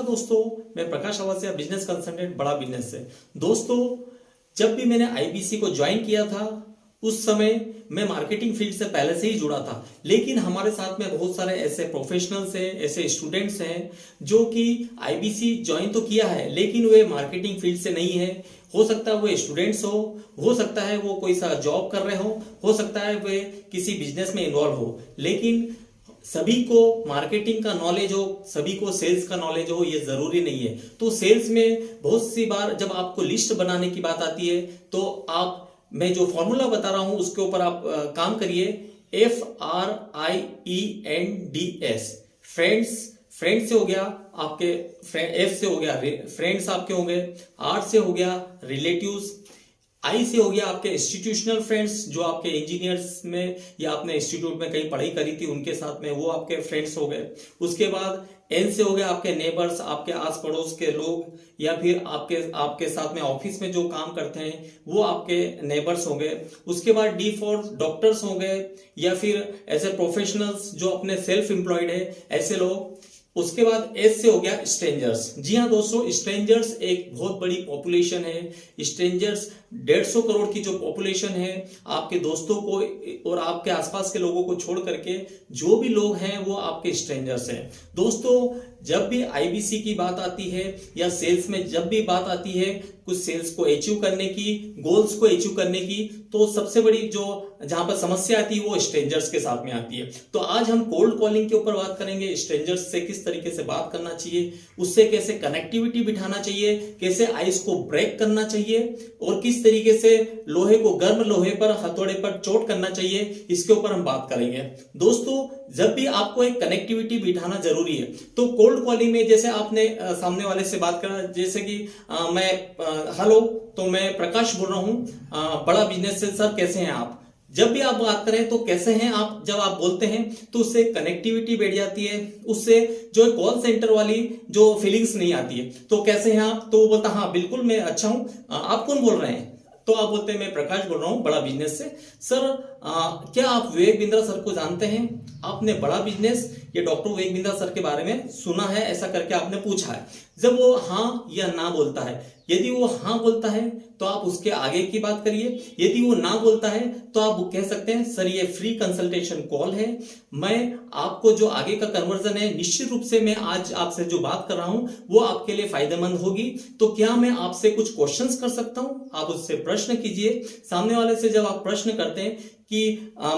नमस्कार दोस्तों, मैं प्रकाश आवासिया, बिजनेस कंसल्टेंट, बड़ा बिजनेस से। दोस्तों, जब भी मैंने आईबीसी को ज्वाइन किया था उस समय मैं मार्केटिंग फील्ड से पहले से ही जुड़ा था, लेकिन हमारे साथ में बहुत सारे ऐसे प्रोफेशनल्स हैं, ऐसे स्टूडेंट्स हैं जो कि आईबीसी ज्वाइन तो किया है लेकिन वे मार्केटिंग फील्ड से नहीं है। हो सकता है वो स्टूडेंट्स हो सकता है वो कोई सा जॉब कर रहे हो सकता है वे किसी बिजनेस में इन्वॉल्व हो, लेकिन सभी को मार्केटिंग का नॉलेज हो, सभी को सेल्स का नॉलेज हो, ये जरूरी नहीं है। तो सेल्स में बहुत सी बार जब आपको लिस्ट बनाने की बात आती है तो आप, मैं जो फॉर्मूला बता रहा हूं उसके ऊपर आप काम करिए। FRIENDS, फ्रेंड्स, फ्रेंड से हो गया आपके, F से हो गया फ्रेंड्स आपके होंगे, R से हो गया रिलेटिव्स, आई से हो गया आपके इंस्टीट्यूशनल फ्रेंड्स जो आपके इंजीनियर्स में या आपने इंस्टीट्यूट में कहीं पढ़ाई करी थी उनके साथ में, वो आपके फ्रेंड्स हो गए। उसके बाद एन से हो गया आपके नेबर्स, आपके आस पड़ोस के लोग, या फिर आपके साथ में ऑफिस में जो काम करते हैं वो आपके नेबर्स हो गए। उसके बाद डी फॉर डॉक्टर्स हो गए, या फिर ऐसे प्रोफेशनल्स जो अपने सेल्फ एम्प्लॉयड है, ऐसे लोग। उसके बाद एस से हो गया स्ट्रेंजर्स। जी हाँ दोस्तों, स्ट्रेंजर्स एक बहुत बड़ी पॉपुलेशन है। स्ट्रेंजर्स 150 करोड़ की जो पॉपुलेशन है, आपके दोस्तों को और आपके आसपास के लोगों को छोड़ करके जो भी लोग हैं वो आपके स्ट्रेंजर्स हैं। दोस्तों, जब भी आईबीसी की बात आती है या सेल्स में जब भी बात आती है कुछ सेल्स को अचीव करने की, गोल्स को अचीव करने की, तो सबसे बड़ी जो जहां पर समस्या आती है वो स्ट्रेंजर्स के साथ में आती है। तो आज हम कोल्ड कॉलिंग के ऊपर बात करेंगे, स्ट्रेंजर्स से किस तरीके से बात करना चाहिए, उससे कैसे कनेक्टिविटी बिठाना चाहिए, कैसे आइस को ब्रेक करना चाहिए, और किस तरीके से लोहे को, गर्म लोहे पर हथौड़े पर चोट करना चाहिए, इसके ऊपर हम बात करेंगे। दोस्तों, जब भी आपको एक कनेक्टिविटी बिठाना जरूरी है तो कोल्ड कॉलिंग में जैसे आपने सामने वाले से बात करा, जैसे कि मैं हेलो, तो मैं प्रकाश बोल रहा हूं बड़ा बिजनेस से, सर कैसे हैं आप। जब भी आप बात करें तो कैसे हैं आप, जब आप बोलते हैं तो उससे कनेक्टिविटी बैठ जाती है, उससे जो कॉल सेंटर वाली जो फीलिंग्स नहीं आती है। तो कैसे हैं आप, तो वो बोलता हाँ बिल्कुल मैं अच्छा हूं, आप कौन बोल रहे हैं, तो आप बोलते हैं मैं प्रकाश बोल रहा हूं बड़ा बिजनेस से। सर क्या आप विवेक बिंद्रा सर को जानते हैं, आपने बड़ा बिजनेस ये डॉक्टर विवेक बिंद्रा सर के बारे में सुना है, ऐसा करके आपने पूछा है। जब वो हाँ या ना बोलता है, यदि वो हाँ बोलता है तो आप उसके आगे की बात करिए, यदि वो ना बोलता है तो आप कह सकते हैं सर ये फ्री कंसल्टेशन कॉल है, मैं आपको जो आगे का कन्वर्जन है, निश्चित रूप से मैं आज आपसे जो बात कर रहा हूं वो आपके लिए फायदेमंद होगी, तो क्या मैं आपसे कुछ क्वेश्चंस कर सकता हूं, आप उससे प्रश्न कीजिए। सामने वाले से जब आप प्रश्न करते हैं कि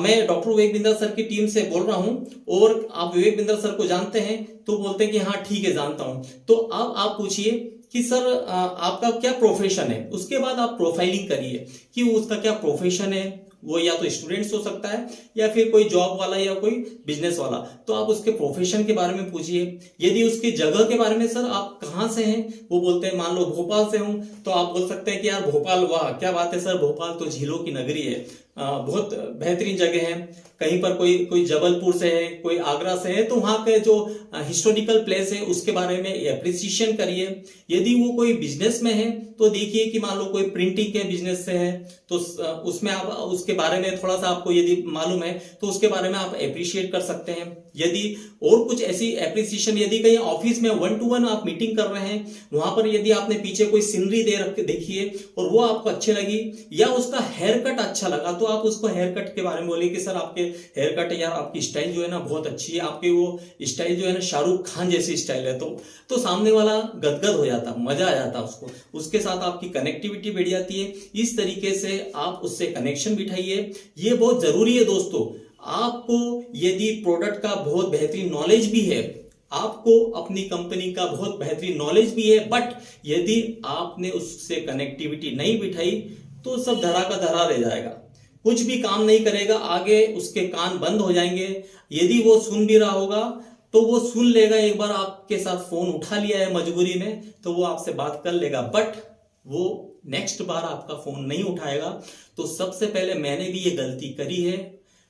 मैं डॉक्टर विवेक बिंद्रा सर की टीम से बोल रहा हूं और आप विवेक बिंद्रा सर को जानते हैं, तो बोलते हैं कि हाँ ठीक है जानता हूं, तो अब आप पूछिए कि सर आपका क्या प्रोफेशन है। उसके बाद आप प्रोफाइलिंग करिए कि उसका क्या प्रोफेशन है, वो या तो स्टूडेंट्स हो सकता है या फिर कोई जॉब वाला या कोई बिजनेस वाला, तो आप उसके प्रोफेशन के बारे में पूछिए। यदि उसकी जगह के बारे में, सर आप कहाँ से हैं, वो बोलते हैं मान लो भोपाल से हूं, तो आप बोल सकते हैं कि यार भोपाल, वाह क्या बात है सर, भोपाल तो झीलों की नगरी है, बहुत बेहतरीन जगह है। कहीं पर कोई जबलपुर से है, कोई आगरा से है, तो वहां के जो हिस्टोरिकल प्लेस है उसके बारे में एप्रिसिएशन करिए। यदि वो कोई बिजनेस में है तो देखिए कि मान लो कोई प्रिंटिंग के बिजनेस से है तो उसमें आप उसके बारे में थोड़ा सा आपको यदि मालूम है तो उसके बारे में आप एप्रिशिएट कर सकते हैं। यदि और कुछ ऐसी एप्रिसिएशन, यदि कहीं ऑफिस में 1-to-1 आप मीटिंग कर रहे हैं, वहां पर यदि आपने पीछे कोई सीनरी दे रख देखिए और वो आपको अच्छी लगी या उसका हेयर कट अच्छा लगा, तो आप उसको हेयर कट के बारे में बोलिए कि सर आपके हेयर कट यार, आपकी स्टाइल जो है ना बहुत अच्छी है, आपकी वो स्टाइल जो है ना शाहरुख खान जैसी स्टाइल है। तो सामने वाला गदगद हो जाता, मजा आ जाता उसको, उसके साथ आपकी कनेक्टिविटी बढ़ जाती है। इस तरीके से आप उससे कनेक्शन बिठाइए, ये बहुत जरूरी है दोस्तों। आपको यदि प्रोडक्ट का बहुत बेहतरीन नॉलेज भी है, आपको अपनी कंपनी का बहुत बेहतरीन नॉलेज भी है, बट यदि आपने उससे कनेक्टिविटी नहीं बिठाई तो सब धरा का धरा रह जाएगा, कुछ भी काम नहीं करेगा, आगे उसके कान बंद हो जाएंगे। यदि वो सुन भी रहा होगा तो वो सुन लेगा, एक बार आपके साथ फोन उठा लिया है मजबूरी में तो वो आपसे बात कर लेगा, बट वो नेक्स्ट बार आपका फोन नहीं उठाएगा। तो सबसे पहले मैंने भी ये गलती करी है,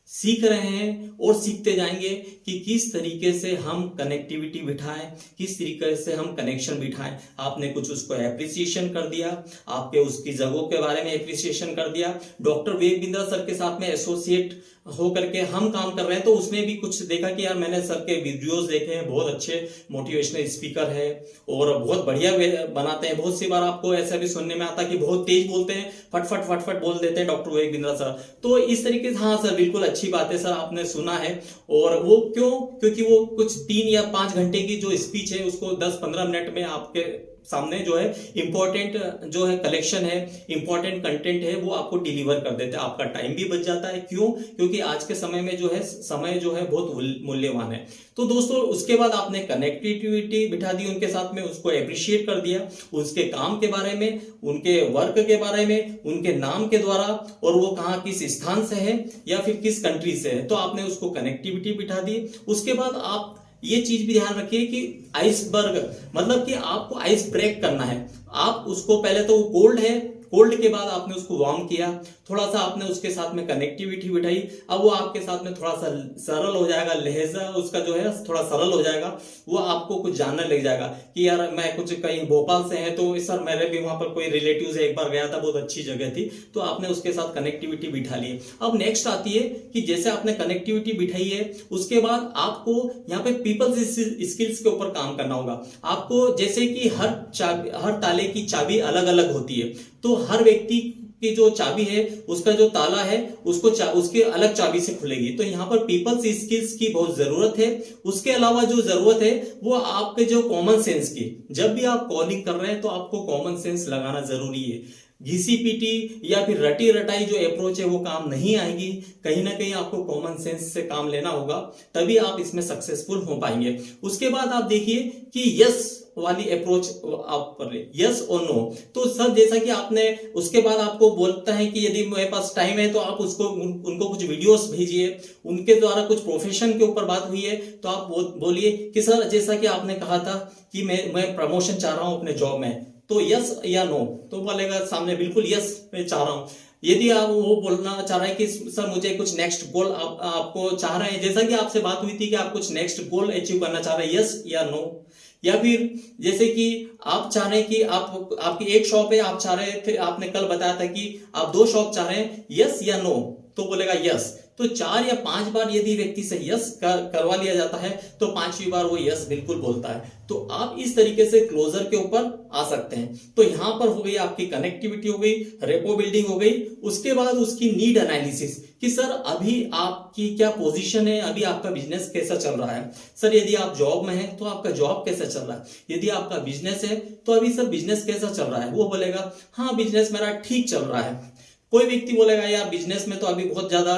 सीख रहे हैं और सीखते जाएंगे कि किस तरीके से हम कनेक्टिविटी बिठाएं, किस तरीके से हम कनेक्शन बिठाएं। आपने कुछ उसको एप्रिसिएशन कर दिया, आपके उसकी जगहों के बारे में एप्रिसिएशन कर दिया। डॉक्टर विवेक बिंद्रा सर के साथ में एसोसिएट हो करके हम काम कर रहे हैं, तो उसमें भी कुछ देखा कि यार मैंने सर के वीडियोस देखे हैं, बहुत अच्छे मोटिवेशनल स्पीकर है और बहुत बढ़िया बनाते हैं। बहुत सी बार आपको ऐसा भी सुनने में आता है कि बहुत तेज बोलते हैं, फटफट फटफट बोल देते हैं डॉक्टर विवेक बिंद्रा सर। तो इस तरीके से हाँ सर, बिल्कुल अच्छी बात है सर, आपने सुना है। और वो क्यों? क्योंकि वो कुछ 3 या 5 घंटे की जो स्पीच है उसको 10-15 मिनट में आपके सामने जो है इंपॉर्टेंट जो है कलेक्शन है, इंपॉर्टेंट कंटेंट है, वो आपको डिलीवर कर देते हैं। आपका टाइम भी बच जाता है। क्यों? क्योंकि आज के समय में जो है समय जो है बहुत मूल्यवान है। तो दोस्तों उसके बाद आपने कनेक्टिविटी बिठा दी उनके साथ में, उसको अप्रिशिएट कर दिया, उसके काम के बारे में, उनके वर्क के बारे में, उनके नाम के द्वारा, और वो कहाँ किस स्थान से है या फिर किस कंट्री से है, तो आपने उसको कनेक्टिविटी बिठा दी। उसके बाद आप ये चीज भी ध्यान रखिए कि आइसबर्ग मतलब कि आपको आइस ब्रेक करना है। आप उसको पहले तो वो कोल्ड है, कोल्ड के बाद आपने उसको वार्म किया, थोड़ा सा आपने उसके साथ में कनेक्टिविटी बिठाई। अब वो आपके साथ में थोड़ा सा सरल हो जाएगा, लहजा उसका जो है थोड़ा सरल हो जाएगा। वो आपको कुछ जानने लग जाएगा कि यार मैं कुछ कहीं भोपाल से है तो सर मेरे भी वहां पर कोई रिलेटिव एक बार गया था, बहुत अच्छी जगह थी, तो आपने उसके साथ कनेक्टिविटी बिठा ली। अब नेक्स्ट आती है कि जैसे आपने कनेक्टिविटी बिठाई है, उसके बाद आपको यहाँ पे पीपल्स स्किल्स के ऊपर काम करना होगा। आपको जैसे कि हर ताले की चाबी अलग अलग होती है, तो हर व्यक्ति की जो चाबी है उसका जो ताला है उसको उसके अलग चाबी से खुलेगी। तो यहाँ पर पीपल्स स्किल्स की बहुत जरूरत है। उसके अलावा जो जरूरत है वो आपके जो कॉमन सेंस की, जब भी आप कॉलिंग कर रहे हैं तो आपको कॉमन सेंस लगाना जरूरी है। घिसी पीटी या फिर रटी रटाई जो अप्रोच है वो काम नहीं आएगी। कहीं ना कहीं आपको कॉमन सेंस से काम लेना होगा, तभी आप इसमें सक्सेसफुल हो पाएंगे। उसके बाद आप देखिए कि यस वाली अप्रोच आप कर रहे, यस और नो। तो सर जैसा कि आपने उसके बाद आपको बोलता है कि यदि मेरे पास टाइम है तो आप उसको उनको कुछ वीडियोस भेजिए, उनके द्वारा कुछ प्रोफेशन के ऊपर बात हुई है तो आप बोलिए कि सर जैसा कि आपने कहा था कि मैं प्रमोशन चाह रहा हूं अपने जॉब में, तो यस या नो, तो बोलेगा सामने बिल्कुल यस मैं चाह रहा हूं। यदि आप वो बोलना चाह रहे हैं कि सर मुझे कुछ नेक्स्ट गोल आपको चाह रहे हैं, जैसा कि आपसे बात हुई थी कि आप कुछ नेक्स्ट गोल अचीव करना चाह रहे हैं, यस या नो। या फिर जैसे कि आप चाह रहे हैं कि आपकी एक शॉप है, आप चाह रहे थे, आपने कल बताया था कि आप 2 शॉप चाह रहे हैं, यस या नो, तो बोलेगा यस। तो 4 या 5 बार यदि व्यक्ति से यस करवा लिया जाता है तो 5वीं बार वो यस बिल्कुल बोलता है। तो आप इस तरीके से क्लोजर के ऊपर आ सकते हैं। तो यहां पर हो गई आपकी कनेक्टिविटी, हो गई रेपो बिल्डिंग, हो गई। उसके बाद उसकी नीड एनालिसिस कि सर अभी आपकी क्या पोजीशन है, अभी आपका बिजनेस कैसा चल रहा है। सर यदि आप जॉब में हैं तो आपका जॉब कैसा चल रहा है, यदि आपका बिजनेस है तो अभी सर बिजनेस कैसा चल रहा है। वो बोलेगा हाँ बिजनेस मेरा ठीक चल रहा है। कोई व्यक्ति बोलेगा यार बिजनेस में तो अभी बहुत ज्यादा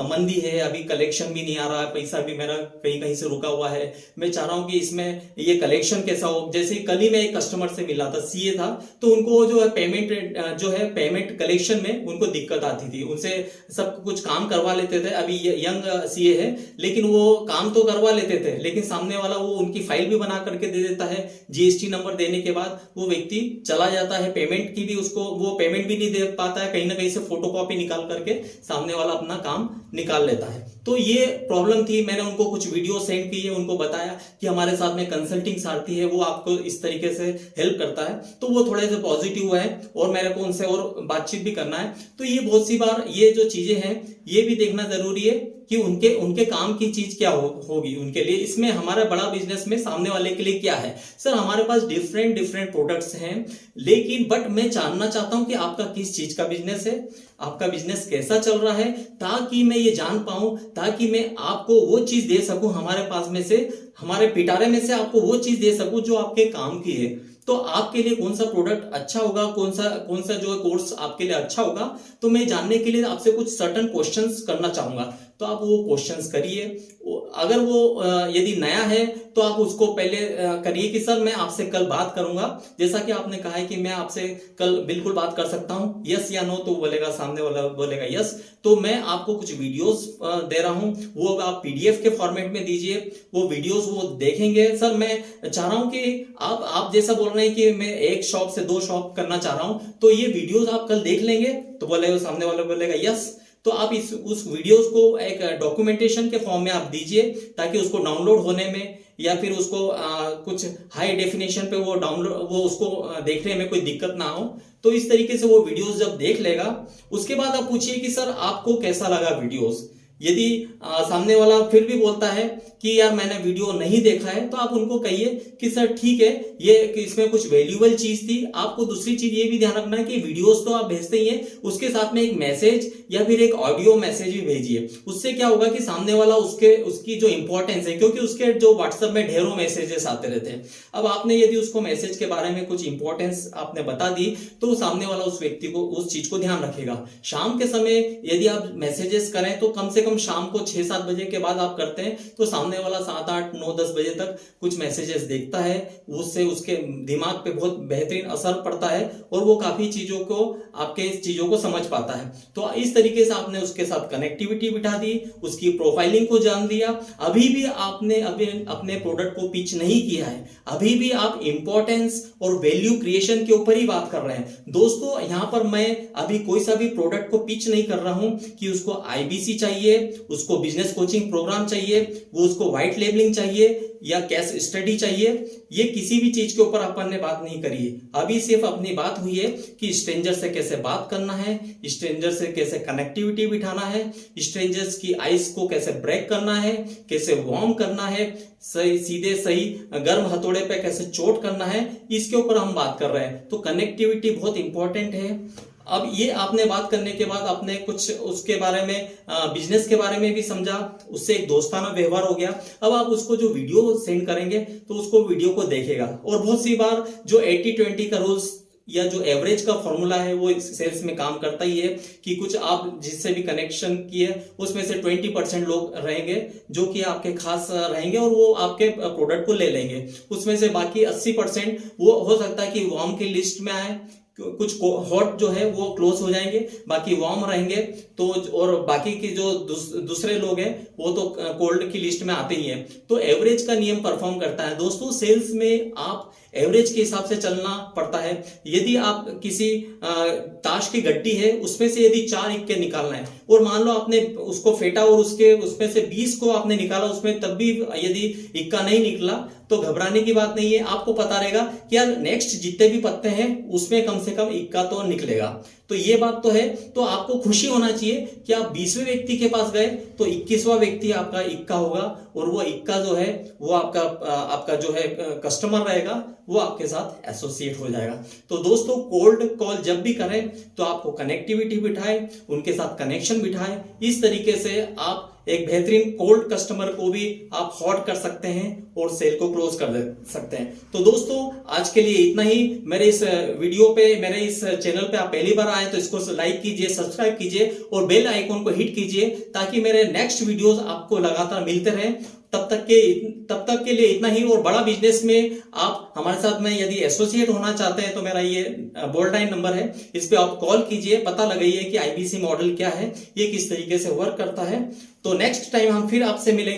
मंदी है, अभी कलेक्शन भी नहीं आ रहा है, पैसा भी मेरा कहीं कहीं से रुका हुआ है, मैं चाह रहा हूं कि इसमें ये कलेक्शन कैसा हो। जैसे कल ही मैं एक कस्टमर से मिला था, सीए था, तो उनको जो है पेमेंट कलेक्शन में उनको दिक्कत आती थी। उनसे सब कुछ काम करवा लेते थे, अभी यंग सीए है लेकिन वो काम तो करवा लेते थे, लेकिन सामने वाला वो उनकी फाइल भी बना करके दे देता है, जीएसटी नंबर देने के बाद वो व्यक्ति चला जाता है, पेमेंट की भी उसको वो पेमेंट भी नहीं दे पाता है, कहीं ना कहीं फोटोकॉपी निकाल करके सामने वाला अपना काम निकाल लेता है। तो ये प्रॉब्लम थी। मैंने उनको कुछ वीडियो सेंड किए, उनको बताया कि हमारे साथ में कंसल्टिंग आती है, वो आपको इस तरीके से हेल्प करता है। तो वो थोड़े से पॉजिटिव है और मेरे को उनसे और बातचीत भी करना है। तो ये बहुत सी बार ये जो चीजें हैं ये भी देखना जरूरी है कि उनके काम की चीज क्या होगी उनके लिए। इसमें हमारा बड़ा बिजनेस में सामने वाले के लिए क्या है। सर हमारे पास डिफरेंट प्रोडक्ट्स हैं, लेकिन बट मैं जानना चाहता हूं कि आपका किस चीज का बिजनेस है, आपका बिजनेस कैसा चल रहा है, ताकि मैं ये जान पाऊं, ताकि मैं आपको वो चीज दे सकूं हमारे पास में से, हमारे पिटारे में से आपको वो चीज दे सकूं जो आपके काम की है। तो आपके लिए कौन सा प्रोडक्ट अच्छा होगा, कौन सा जो कोर्स आपके लिए अच्छा होगा, तो मैं जानने के लिए आपसे कुछ सर्टेन क्वेश्चंस करना चाहूंगा। तो आप वो क्वेश्चंस करिए। अगर वो यदि नया है तो आप उसको पहले करिए कि सर मैं आपसे कल बात करूंगा, जैसा कि आपने कहा है कि मैं आपसे कल बिल्कुल बात कर सकता हूं, यस या नो। तो बोलेगा सामने वाला बोलेगा यस। तो मैं आपको कुछ वीडियोस दे रहा हूं, वो आप पीडीएफ के फॉर्मेट में दीजिए, वो वीडियोस वो देखेंगे। सर मैं चाह रहा हूं कि आप जैसा बोल रहे हैं कि मैं 1 शॉप से 2 शॉप करना चाह रहा हूं, तो ये वीडियोस आप कल देख लेंगे। तो बोलेगा सामने वाला बोलेगा यस। तो तो आप उस वीडियोस को एक डॉक्यूमेंटेशन के फॉर्म में आप दीजिए, ताकि उसको डाउनलोड होने में या फिर उसको कुछ हाई डेफिनेशन पे वो उसको देखने में कोई दिक्कत ना हो। तो इस तरीके से वो वीडियोस जब देख लेगा, उसके बाद आप पूछिए कि सर आपको कैसा लगा वीडियोस। यदि सामने वाला फिर भी बोलता है कि यार मैंने वीडियो नहीं देखा है, तो आप उनको कहिए कि सर ठीक है, ये कि इसमें कुछ वैल्यूएबल चीज थी। आपको दूसरी चीज ये भी ध्यान रखना है कि वीडियोस तो आप भेजते ही हैं, उसके साथ में एक मैसेज या फिर एक ऑडियो मैसेज भी भेजिए। उससे क्या होगा कि सामने वाला उसकी जो इंपॉर्टेंस है, क्योंकि उसके जो व्हाट्सएप में ढेरों मैसेजेस आते रहते हैं। अब आपने यदि उसको मैसेज के बारे में कुछ इंपॉर्टेंस आपने बता दी, तो सामने वाला उस व्यक्ति को उस चीज को ध्यान रखेगा। शाम के समय यदि आप मैसेजेस करें तो कम से कम शाम को 6-7 बजे के बाद आप करते हैं, तो सामने वाला 7, 8, 9, 10 बजे तक कुछ मैसेजेस देखता है। उससे उसके दिमाग पे बहुत बेहतरीन असर पड़ता है और वो काफी चीजों को आपके चीजों को समझ पाता है। तो इस तरीके से आपने उसके साथ कनेक्टिविटी बिठा दी, उसकी प्रोफाइलिंग को जान दिया। अभी भी आपने अपने प्रोडक्ट को पिच नहीं किया है, अभी भी आप इंपॉर्टेंस और वैल्यू क्रिएशन के ऊपर ही बात कर रहे हैं। दोस्तों यहां पर मैं अभी कोई सा भी प्रोडक्ट को पिच नहीं कर रहा हूं कि उसको आईबीसी चाहिए, उसको बिजनेस कोचिंग प्रोग्राम चाहिए, वो उसको व्हाइट लेबलिंग चाहिए या केस स्टडी चाहिए। ये किसी भी चीज के ऊपर अपन ने बात नहीं करी है। अभी सिर्फ अपनी बात हुई है कि स्ट्रेंजर से कैसे बात करना है, स्ट्रेंजर से कैसे कनेक्टिविटी बिठाना है, स्ट्रेंजर्स की आइस को कैसे ब्रेक करना है, कैसे वार्म करना है, सीधे सही गर्म हथौड़े पे कैसे चोट करना है, इसके ऊपर हम बात कर रहे हैं। तो कनेक्टिविटी बहुत इंपॉर्टेंट है। अब ये आपने बात करने के बाद आपने कुछ उसके बारे में बिजनेस के बारे में भी समझा, उससे एक दोस्ताना व्यवहार हो गया। अब आप उसको जो वीडियो सेंड करेंगे तो उसको वीडियो को देखेगा। और बहुत सी बार जो 80-20 का रूल्स या जो एवरेज का फॉर्मूला है वो सेल्स में काम करता ही है कि कुछ आप जिससे भी कनेक्शन किए उसमें से 20% लोग रहेंगे जो कि आपके खास रहेंगे और वो आपके प्रोडक्ट को ले लेंगे। उसमें से बाकी 80% वो हो सकता है कि वार्म की लिस्ट में आए, कुछ हॉट जो है वो क्लोज हो जाएंगे, बाकी वार्म रहेंगे। तो और बाकी की जो दूसरे लोग हैं वो तो कोल्ड की लिस्ट में आते ही हैं। तो एवरेज का नियम परफॉर्म करता है। दोस्तों सेल्स में आप एवरेज के हिसाब से चलना पड़ता है। यदि आप किसी ताश की गड्डी है, उसमें से यदि 4 इक्के निकालना है और मान लो आपने उसको फेंटा और उसमें से 20 को आपने निकाला, उसमें तब भी यदि इक्का नहीं निकला तो घबराने की बात नहीं है। आपको पता रहेगा कि यार नेक्स्ट जितने भी पत्ते हैं उसमें कम से कम इक्का तो निकलेगा। तो ये बात तो है। तो आपको खुशी होना चाहिए कि आप 20वें व्यक्ति के पास गए तो 21वां व्यक्ति आपका इक्का होगा और वो इक्का जो है वो आपका जो है कस्टमर रहेगा, वो आपके साथ एसोसिएट हो जाएगा। तो दोस्तों कोल्ड कॉल जब भी करें तो आपको कनेक्टिविटी बिठाए, उनके साथ कनेक्शन बिठाए। इस तरीके से आप एक बेहतरीन कोल्ड कस्टमर को भी आप हॉट कर सकते हैं और सेल को क्लोज कर सकते हैं। तो दोस्तों आज के लिए इतना ही। मेरे इस वीडियो पे, मेरे इस चैनल पे आप पहली बार आए तो इसको लाइक कीजिए, सब्सक्राइब कीजिए और बेल आइकॉन को हिट कीजिए ताकि मेरे नेक्स्ट वीडियोस आपको लगातार मिलते रहें। तब तक के लिए इतना ही। और बड़ा बिजनेस में आप हमारे साथ में यदि एसोसिएट होना चाहते हैं तो मेरा ये बोल्ड लाइन नंबर है, इस पे आप कॉल कीजिए, पता लगाइए कि आईबीसी मॉडल क्या है, ये किस तरीके से वर्क करता है। तो नेक्स्ट टाइम हम फिर आपसे मिलेंगे।